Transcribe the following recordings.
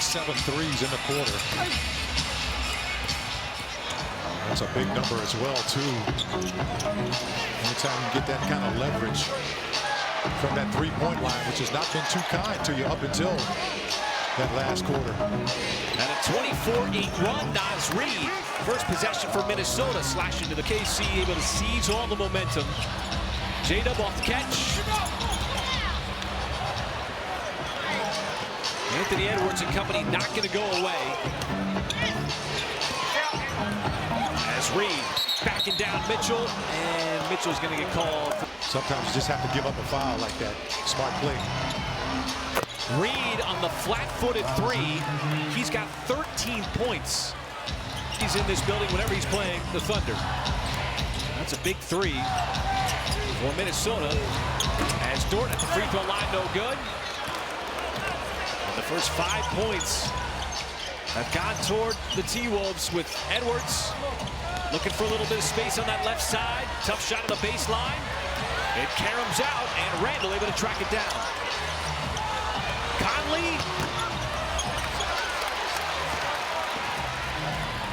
7 threes in the quarter. That's a big number as well, too. Anytime you get that kind of leverage from that three-point line, which has not been too kind to you up until that last quarter. And a 24-8 run, Naz Reid. First possession for Minnesota, slash into the KC, able to seize all the momentum. J-Dub off the catch. Anthony Edwards and company not going to go away. As Reid backing down Mitchell, and Mitchell's going to get called. Sometimes you just have to give up a foul like that. Smart play. Reid on the flat-footed three. He's got 13 points. He's in this building whenever he's playing the Thunder. That's a big three for Minnesota. As Dort at the free throw line, no good. And the first 5 points have gone toward the T-Wolves with Edwards looking for a little bit of space on that left side. Tough shot on the baseline. It caroms out, and Randall able to track it down. Conley.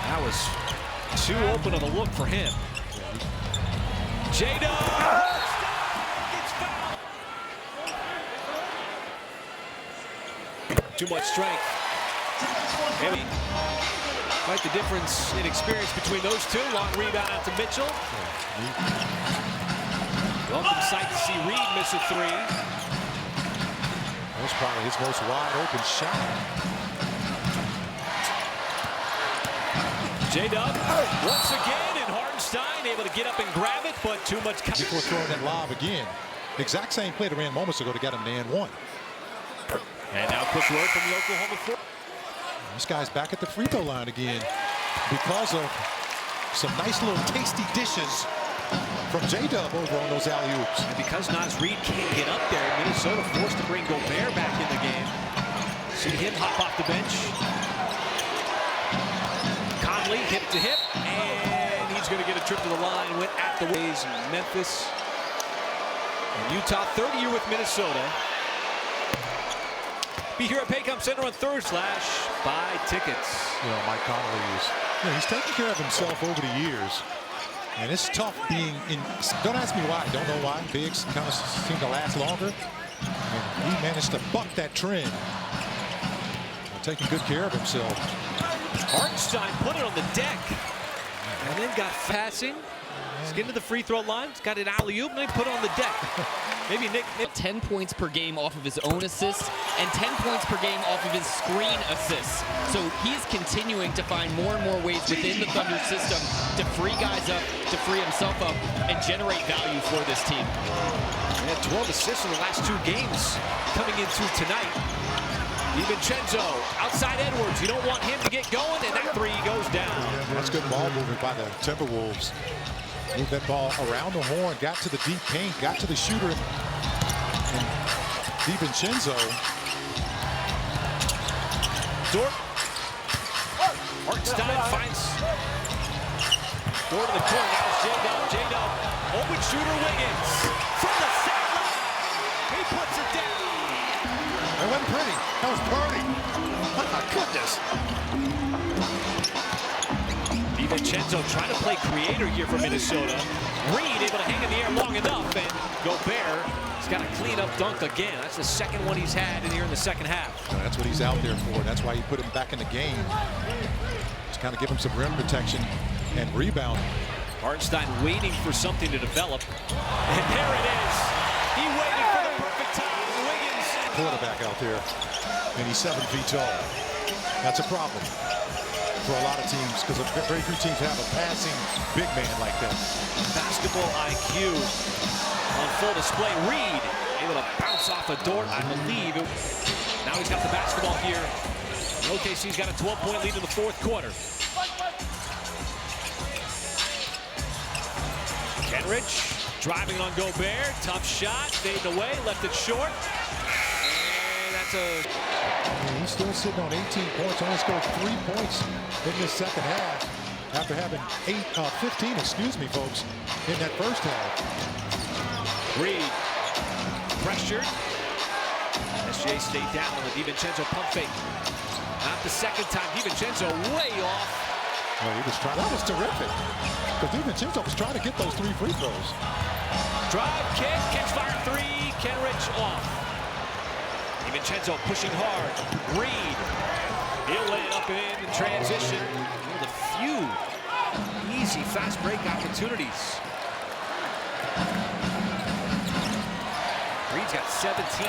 That was too open of a look for him. J-Dub. Too much strength. Maybe quite the difference in experience between those two. Long rebound out to Mitchell. Welcome sight to see Reid miss a three. That was probably his most wide open shot. J-Dub once again, and Hartenstein able to get up and grab it, but too much. Before throwing that lob again. Exact same play that ran moments ago to get him to and one. And now quick word from the Oklahoma four. This guy's back at the free throw line again because of some nice little tasty dishes from J-Dub over on those alley-oops. And because Naz Reid can't get up there, Minnesota forced to bring Gobert back in the game. See him hop off the bench. Conley hip to hip, and he's going to get a trip to the line. Went at the ways in Memphis. And Utah 30-year with Minnesota. Be here at Paycom Center on /buy tickets. You know, Mike Conley he's taken care of himself over the years. And it's tough being in, don't ask me why, don't know why. Bigs kind of seem to last longer. And he managed to buck that trend. Taking good care of himself. Hartenstein put it on the deck. And then got passing. He's getting to the free throw line. He's got an alley-oop, and he put it on the deck. Maybe Nick 10 points per game off of his own assists and 10 points per game off of his screen assists. So he's continuing to find more and more ways within the Thunder system to free guys up, to free himself up, and generate value for this team. He had 12 assists in the last 2 games coming into tonight. DiVincenzo outside Edwards. You don't want him to get going, and that three goes down. That's good ball movement by the Timberwolves. Moved that ball around the horn, got to the deep paint, got to the shooter, and DiVincenzo. Dort. Hartenstein finds Dort in the corner. Now it's J-Dub. J-Dub. Open shooter Wiggins. From the sideline. He puts it down. That wasn't pretty. That was party. Oh my goodness. DiVincenzo trying to play creator here for Minnesota. Reid able to hang in the air long enough, and Gobert has got a clean-up dunk again. That's the second one he's had in here in the second half. That's what he's out there for. That's why he put him back in the game. Just kind of give him some rim protection and rebound. Hartenstein waiting for something to develop. And there it is. He waited for the perfect time. Wiggins. Quarterback out there, and he's 7 feet tall. That's a problem for a lot of teams, because very few teams have a passing big man like that. Basketball IQ on full display. Reid able to bounce off a Dort, I believe. Now he's got the basketball here. OKC's got a 12-point lead in the fourth quarter. Kenrich driving on Gobert. Tough shot, fading away, left it short. And that's a... He's still sitting on 18 points, only scored 3 points in this second half after having 15, excuse me, folks, in that first half. Reid pressured. SGA stayed down on the DiVincenzo pump fake. Not the second time. DiVincenzo way off. Well, he was trying. That was terrific. Because DiVincenzo was trying to get those 3 free throws. Drive, kick, catch fire three. Kenrich off. DiVincenzo pushing hard. Reed. He'll lay it up and in transition. One of the few easy fast break opportunities. Reed's got 17.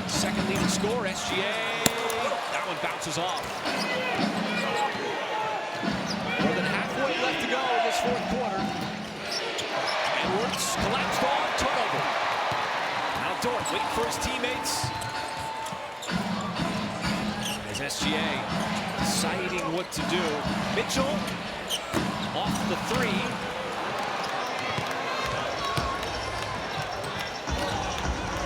Second leading scorer, SGA. That one bounces off. More than halfway left to go in this fourth quarter. Edwards collapsed on, turnover. Now Dort waiting for his teammates. As SGA deciding what to do. Mitchell off the three.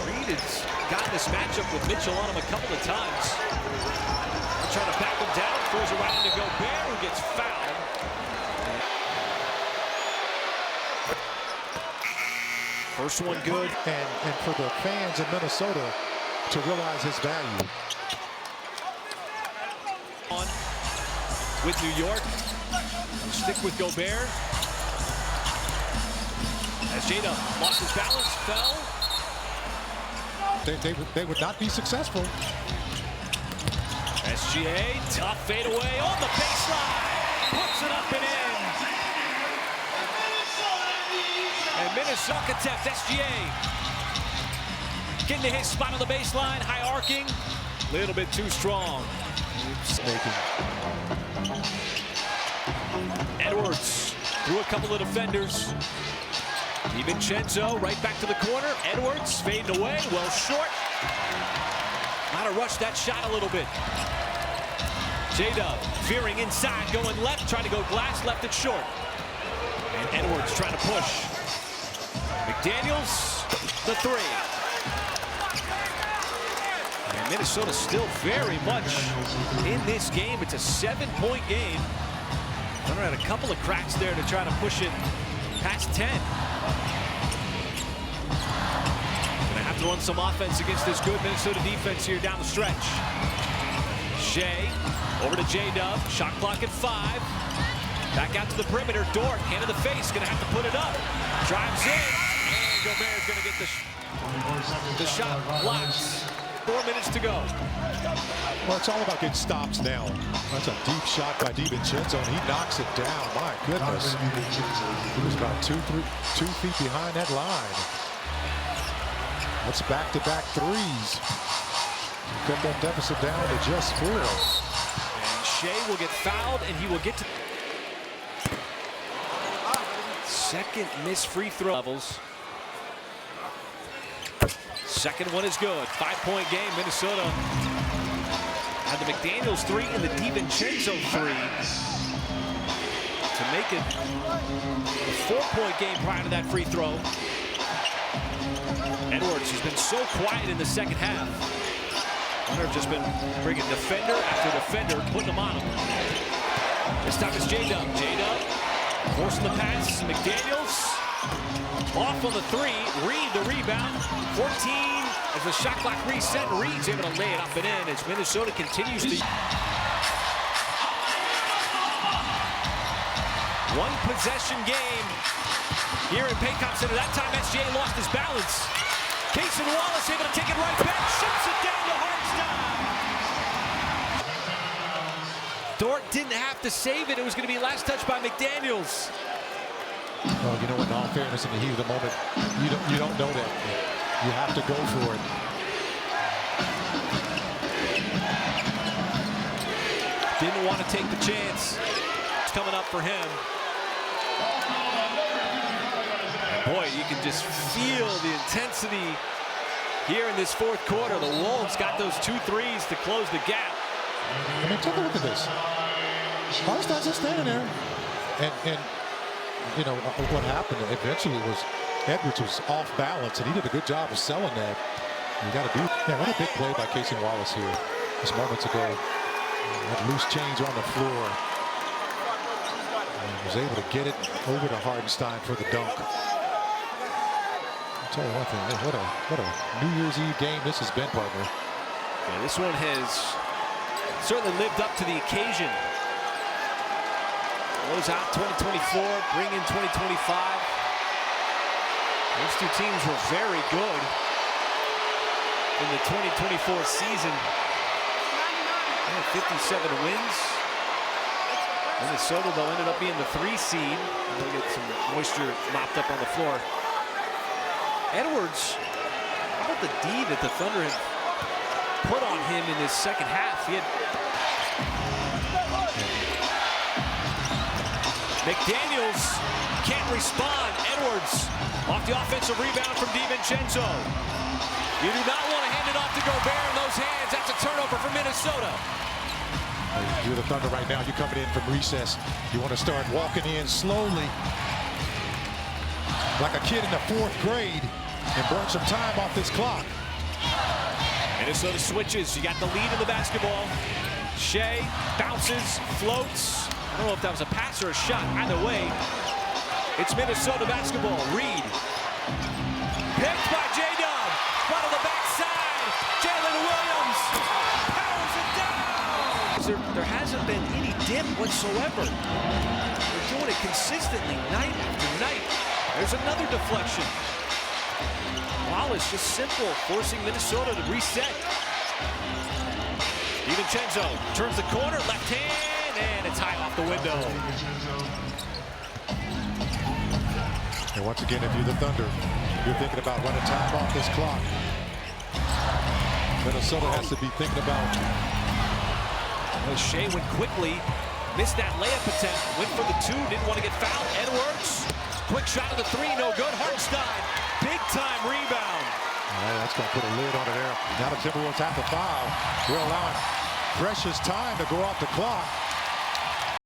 Reed has gotten this matchup with Mitchell on him a couple of times. Trying to back him down, throws it right into Gobert, who gets fouled. First one good. And for the fans in Minnesota to realize his value. On with New York. Stick with Gobert. As Jada lost his balance, fell. They would not be successful. SGA, tough fadeaway on the baseline. Puts it up and in. And Minnesota attempt, SGA. Getting to his spot on the baseline, high arcing. A little bit too strong. Edwards through a couple of defenders. DiVincenzo right back to the corner. Edwards fading away, well short. Gotta rush that shot a little bit. J-Dub veering inside, going left, trying to go glass, left it short. And Edwards trying to push. McDaniels, the three. And Minnesota still very much in this game. It's a 7-point game. Thunder had a couple of cracks there to try to push it past 10. Gonna have to run some offense against this good Minnesota defense here down the stretch. Shea over to J-Dub, shot clock at 5. Back out to the perimeter, Dort, hand in the face, gonna have to put it up. Drives in, and Gobert's gonna get the shot blocked. 4 minutes to go. Well, it's all about getting stops now. That's a deep shot by DiVincenzo, and he knocks it down. My goodness. He was about 2 feet behind that line. That's back-to-back threes. Cut that deficit down to just 4. And Shea will get fouled, and he will get to second missed free throw levels. Second one is good. 5-point game. Minnesota had the McDaniels 3 and the DiVincenzo 3 to make it a 4-point game prior to that free throw. Edwards has been so quiet in the second half. Thunder have just been bringing defender after defender, putting them on him. This time it's J-Dub. J-Dub forcing the pass. McDaniels off on the 3. Reed the rebound. 14 as the shot clock reset. Reed's able to lay it up and in as Minnesota continues to. One possession game here in Paycom Center. That time SGA lost his balance. Cason Wallace able to take it right back. Ships it down to Hartenstein. Dort didn't have to save it. It was going to be last touch by McDaniels. Well, you know what, in all fairness, in the heat of the moment, you don't know that. You have to go for it. Didn't want to take the chance. It's coming up for him. And boy, you can just feel the intensity here in this fourth quarter. The Wolves got those 2 threes to close the gap. I mean, take a look at this. Hartenstein's just standing there. And you know, what happened eventually was Edwards was off balance, and he did a good job of selling that. You got to do. Yeah, what a big play by Cason Wallace here just moments ago. Had loose change on the floor. And was able to get it over to Hartenstein for the dunk. I'll tell you one thing, what a New Year's Eve game this has been, partner. Yeah, this one has certainly lived up to the occasion. Close out 2024, bring in 2025. Those two teams were very good in the 2024 season. 57 wins. Minnesota, though, ended up being the 3 seed. They'll get some moisture mopped up on the floor. Edwards, how about the D that the Thunder had put on him in this second half? He had McDaniels can't respond. Edwards off the offensive rebound from DiVincenzo. You do not want to hand it off to Gobert in those hands. That's a turnover for Minnesota. You're the Thunder right now. You're coming in from recess. You want to start walking in slowly, like a kid in the 4th grade, and burn some time off this clock. Minnesota switches. You got the lead in the basketball. Shea bounces, floats. I don't know if that was a pass or a shot. Either way, it's Minnesota basketball. Reed. Picked by J-Dub. Right on the backside. Jalen Williams powers it down. There hasn't been any dip whatsoever. They're doing it consistently night after night. There's another deflection. Wallace just simple, forcing Minnesota to reset. DiVincenzo turns the corner, left hand, and it's high off the window. And once again, if you're the Thunder, you're thinking about running time off this clock. Minnesota has to be thinking about. Well, Shea went quickly, missed that layup attempt, went for the 2, didn't want to get fouled. Edwards, quick shot of the 3, no good. Hartenstein, big time rebound. Oh, that's going to put a lid on it there. Now the Timberwolves have to foul. We're allowing precious time to go off the clock.